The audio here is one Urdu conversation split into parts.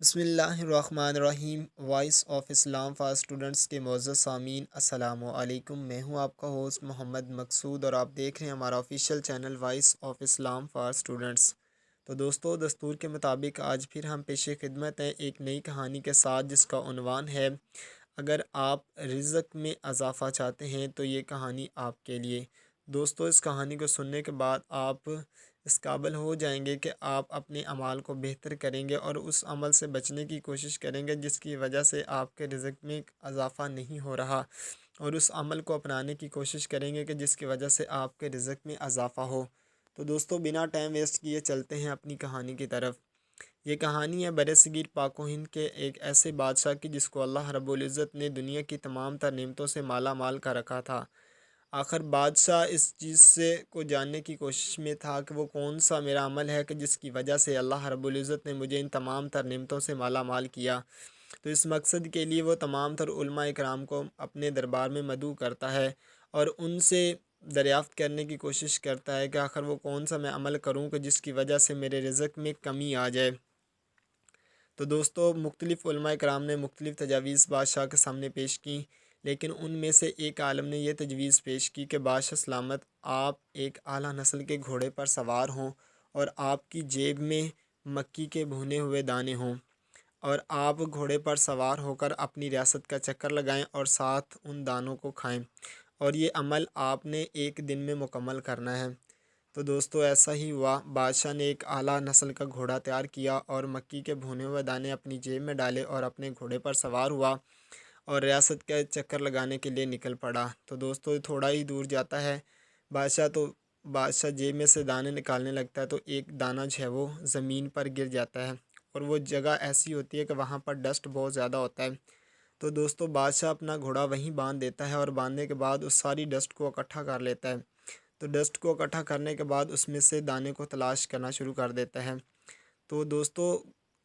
بسم اللہ الرحمن الرحیم۔ Voice of Islam for students کے معزز سامعین، السلام علیکم۔ میں ہوں آپ کا ہوسٹ محمد مقصود اور آپ دیکھ رہے ہیں ہمارا official channel voice of Islam for students. تو دوستو، دستور کے مطابق آج پھر ہم پیش خدمت ہیں ایک نئی کہانی کے ساتھ، جس کا عنوان ہے اگر آپ رزق میں اضافہ چاہتے ہیں تو یہ کہانی آپ کے لیے۔ دوستو، اس کہانی کو سننے کے بعد آپ اس قابل ہو جائیں گے کہ آپ اپنے اعمال کو بہتر کریں گے اور اس عمل سے بچنے کی کوشش کریں گے جس کی وجہ سے آپ کے رزق میں اضافہ نہیں ہو رہا، اور اس عمل کو اپنانے کی کوشش کریں گے کہ جس کی وجہ سے آپ کے رزق میں اضافہ ہو۔ تو دوستو، بنا ٹائم ویسٹ کیے چلتے ہیں اپنی کہانی کی طرف۔ یہ کہانی ہے برصغیر پاک و ہند کے ایک ایسے بادشاہ کی جس کو اللہ رب العزت نے دنیا کی تمام تر نعمتوں سے مالا مال کر رکھا تھا۔ آخر بادشاہ اس چیز کو جاننے کی کوشش میں تھا کہ وہ کون سا میرا عمل ہے کہ جس کی وجہ سے اللہ رب العزت نے مجھے ان تمام تر نعمتوں سے مالا مال کیا۔ تو اس مقصد کے لیے وہ تمام تر علماء اکرام کو اپنے دربار میں مدعو کرتا ہے اور ان سے دریافت کرنے کی کوشش کرتا ہے کہ آخر وہ کون سا میں عمل کروں کہ جس کی وجہ سے میرے رزق میں کمی آ جائے۔ تو دوستو، مختلف علماء کرام نے مختلف تجاویز بادشاہ کے سامنے پیش کی، لیکن ان میں سے ایک عالم نے یہ تجویز پیش کی کہ بادشاہ سلامت، آپ ایک اعلیٰ نسل کے گھوڑے پر سوار ہوں اور آپ کی جیب میں مکی کے بھنے ہوئے دانے ہوں، اور آپ گھوڑے پر سوار ہو کر اپنی ریاست کا چکر لگائیں اور ساتھ ان دانوں کو کھائیں، اور یہ عمل آپ نے ایک دن میں مکمل کرنا ہے۔ تو دوستو، ایسا ہی ہوا۔ بادشاہ نے ایک اعلیٰ نسل کا گھوڑا تیار کیا اور مکی کے بھنے ہوئے دانے اپنی جیب میں ڈالے اور اپنے گھوڑے پر سوار ہوا اور ریاست کا چکر لگانے کے لیے نکل پڑا۔ تو دوستو، تھوڑا ہی دور جاتا ہے بادشاہ جیب میں سے دانے نکالنے لگتا ہے تو ایک دانہ جو ہے وہ زمین پر گر جاتا ہے، اور وہ جگہ ایسی ہوتی ہے کہ وہاں پر ڈسٹ بہت زیادہ ہوتا ہے۔ تو دوستو، بادشاہ اپنا گھوڑا وہیں باندھ دیتا ہے اور باندھنے کے بعد اس ساری ڈسٹ کو اکٹھا کر لیتا ہے۔ تو ڈسٹ کو اکٹھا کرنے کے بعد اس میں سے دانے کو تلاش کرنا شروع کر دیتا ہے۔ تو دوستو،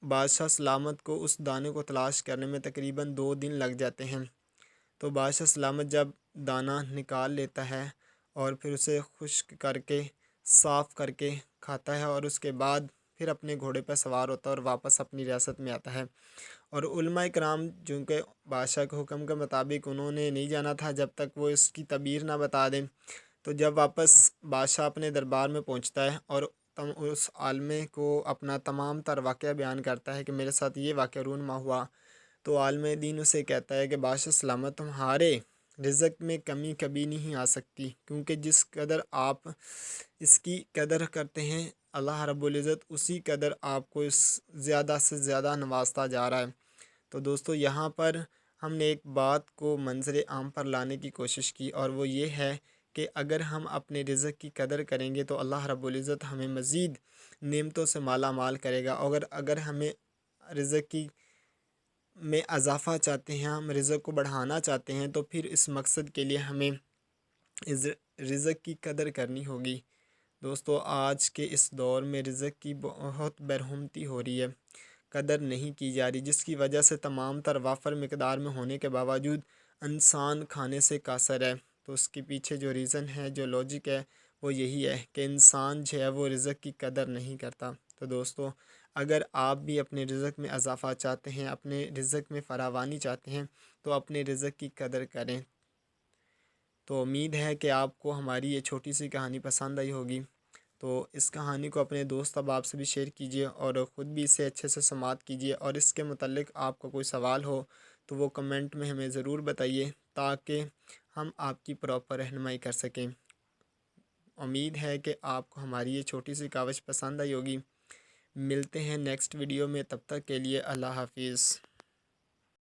بادشاہ سلامت کو اس دانے کو تلاش کرنے میں تقریباً 2 دن لگ جاتے ہیں۔ تو بادشاہ سلامت جب دانہ نکال لیتا ہے اور پھر اسے خشک کر کے صاف کر کے کھاتا ہے، اور اس کے بعد پھر اپنے گھوڑے پر سوار ہوتا ہے اور واپس اپنی ریاست میں آتا ہے۔ اور علماء کرام، چونکہ بادشاہ کے حکم کے مطابق انہوں نے نہیں جانا تھا جب تک وہ اس کی تعبیر نہ بتا دیں، تو جب واپس بادشاہ اپنے دربار میں پہنچتا ہے اور اس عالمے کو اپنا تمام تر واقعہ بیان کرتا ہے کہ میرے ساتھ یہ واقعہ رونما ہوا، تو عالم دین اسے کہتا ہے کہ بادشاہ سلامت، تمہارے رزق میں کمی کبھی نہیں آ سکتی، کیونکہ جس قدر آپ اس کی قدر کرتے ہیں اللہ رب العزت اسی قدر آپ کو اس زیادہ سے زیادہ نوازتا جا رہا ہے۔ تو دوستو، یہاں پر ہم نے ایک بات کو منظر عام پر لانے کی کوشش کی، اور وہ یہ ہے کہ اگر ہم اپنے رزق کی قدر کریں گے تو اللہ رب العزت ہمیں مزید نعمتوں سے مالا مال کرے گا۔ اگر ہمیں رزق میں اضافہ چاہتے ہیں، ہم رزق کو بڑھانا چاہتے ہیں، تو پھر اس مقصد کے لیے ہمیں رزق کی قدر کرنی ہوگی۔ دوستو، آج کے اس دور میں رزق کی بہت برہمتی ہو رہی ہے، قدر نہیں کی جا رہی، جس کی وجہ سے تمام تر وافر مقدار میں ہونے کے باوجود انسان کھانے سے قاصر ہے۔ تو اس کے پیچھے جو ریزن ہے، جو لاجک ہے، وہ یہی ہے کہ انسان جو ہے وہ رزق کی قدر نہیں کرتا۔ تو دوستو، اگر آپ بھی اپنے رزق میں اضافہ چاہتے ہیں، اپنے رزق میں فراوانی چاہتے ہیں، تو اپنے رزق کی قدر کریں۔ تو امید ہے کہ آپ کو ہماری یہ چھوٹی سی کہانی پسند آئی ہوگی۔ تو اس کہانی کو اپنے دوست احباب سے بھی شیئر کیجیے اور خود بھی اسے اچھے سے سماعت کیجیے، اور اس کے متعلق آپ کو کوئی سوال ہو تو وہ کمنٹ میں ہمیں ضرور بتائیے تاکہ ہم آپ کی پراپر رہنمائی کر سکیں۔ امید ہے کہ آپ کو ہماری یہ چھوٹی سی کاوش پسند آئی ہوگی۔ ملتے ہیں نیکسٹ ویڈیو میں، تب تک کے لیے اللہ حافظ۔